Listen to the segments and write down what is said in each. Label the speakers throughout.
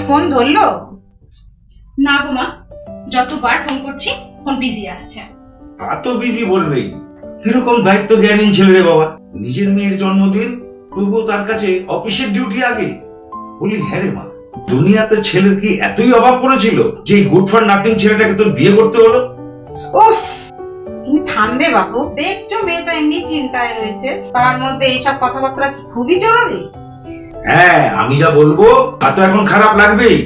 Speaker 1: Phone ধরলো?
Speaker 2: না গো মা, যতবার ফোন করছি ফোন বিজি আসছে।
Speaker 3: তা তো বিজি বলবেই। কিরকম দায়িত্ব জ্ঞানীন ছেলে রে বাবা, নিজের মেয়ের জন্মদিন, তবুও তার কাছে অফিসের ডিউটি আগে। বলি হ্যাঁ রে মা, দুনিয়াতে ছেলের কি এতই অভাব পড়েছিল যে এই গুড ফর নাথিং ছেলেটাকে তোর বিয়ে করতে হলো?
Speaker 1: উফ, তুমি থামবে বাপু। দেখছো মেয়েটা এমনি চিন্তায় রয়েছে, তার মধ্যে এইসব কথাবার্তা কি খুবই জরুরি?
Speaker 3: হ্যাঁ, আমি যা বলবো তা তো এখন খারাপ লাগবেই।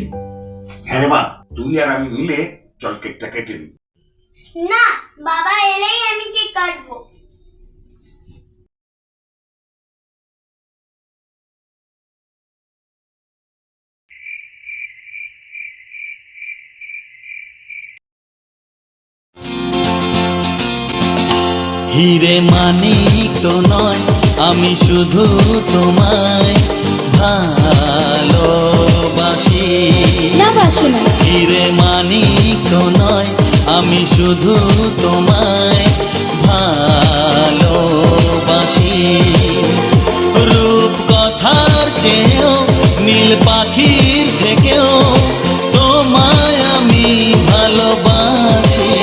Speaker 3: হ্যাঁ রে মা, তুই আর আমি মিলে চল কেকটা কেটে নি।
Speaker 4: না, বাবা এলেই আমি কেক কাটবো।
Speaker 5: হিরে মানিক তো নয়, আমি শুধু তোমায় ভালোবাসি।
Speaker 2: না বাসো না।
Speaker 5: হিরে মানিক তো নয়, আমি শুধু তোমায় ভালোবাসি। রূপ কথার চেয়েও নীল পাখির থেকেও তোমায় আমি ভালোবাসি।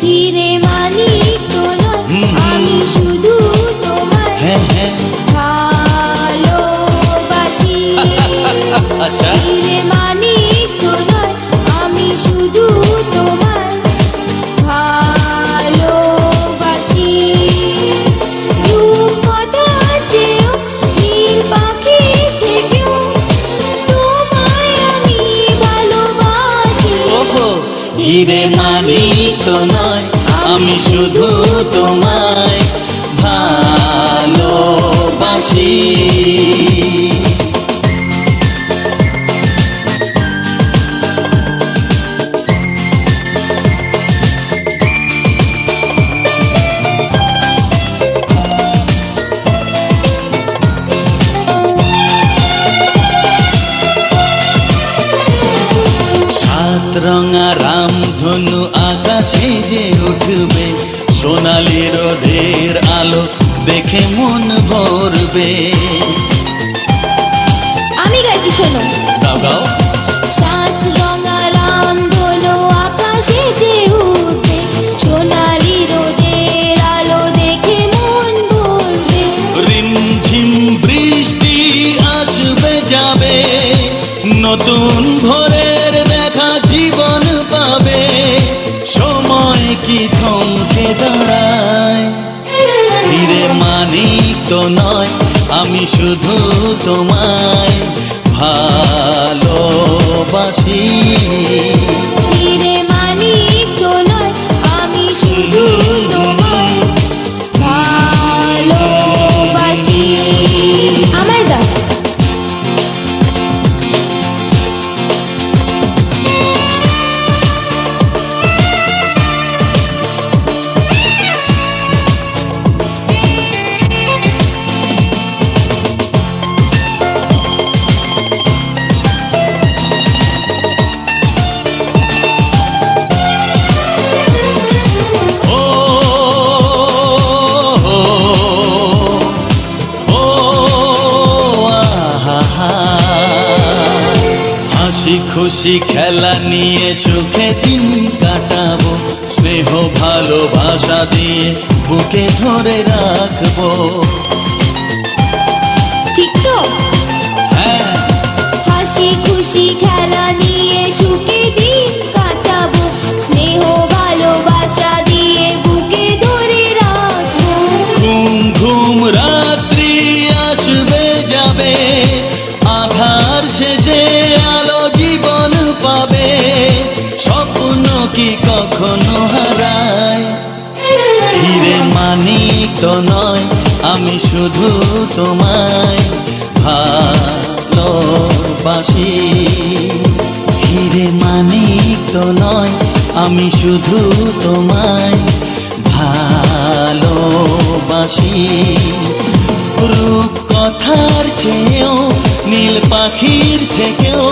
Speaker 4: হিরে মানিক তো নয়, আমি শুধু তোমায়
Speaker 5: হ্যাঁ হ্যাঁ
Speaker 4: ভালোবাসি।
Speaker 5: আচ্ছা,
Speaker 4: হিরে মানিক তো নয়, আমি শুধু তোমায় ভালোবাসি। রূপ কথার চেয়েও নীল পাখির থেকেও তোমায় আমি ভালোবাসি।
Speaker 5: ওহো, হিরে মানিক তো নয়, আমি শুধু তোমায় ভালোবাসি। সাত রঙা রামধনু আকাশে যে উঠবে, সোনালি রোদের আলো দেখে মন ভরবে।
Speaker 4: আমি গাইছি, শোনো।
Speaker 5: গাও গাও।
Speaker 4: সাত রঙা রামধনু আকাশে যে উঠবে, সোনালি রোদের আলো দেখে মন ভরবে।
Speaker 5: রিমঝিম বৃষ্টি আসবে যাবে, নতুন ভোরের দেখা জীবন পাবে। সময় কি থমকে দাঁড়ায়? হিরে মানিক তো নয়, আমি শুধু তোমায় ভালোবাসি।
Speaker 4: হিরে মানিক তো নয়, আমি শুধু তোমায় ভালোবাসি। আমার দাও।
Speaker 5: ও ও আহা, হাসি খুশি খেলা নিয়ে সুখে দিন কাটাবো। স্নেহ ভালোবাসা দিয়ে বুকে ধরে রাখবো।
Speaker 4: ঠিক তো?
Speaker 5: হ্যাঁ,
Speaker 4: হাসি খুশি খেলা নিয়ে সুখে দিন কাটাবো। স্নেহ ভালোবাসা দিয়ে বুকে ধরে রাখবো।
Speaker 5: ঘুম ঘুম রাত্রি আসবে যাবে, আধার শেষে আলো জীবন পাবে। স্বপ্ন কি কখনো হারায়? হিরে মানিক তো নয়, আমি শুধু তোমায় ভালোবাসি। হিরে মানিক তো নয়, আমি শুধু তোমায় ভালোবাসি। রূপ কথার চেয়েও নীল পাখির থেকেও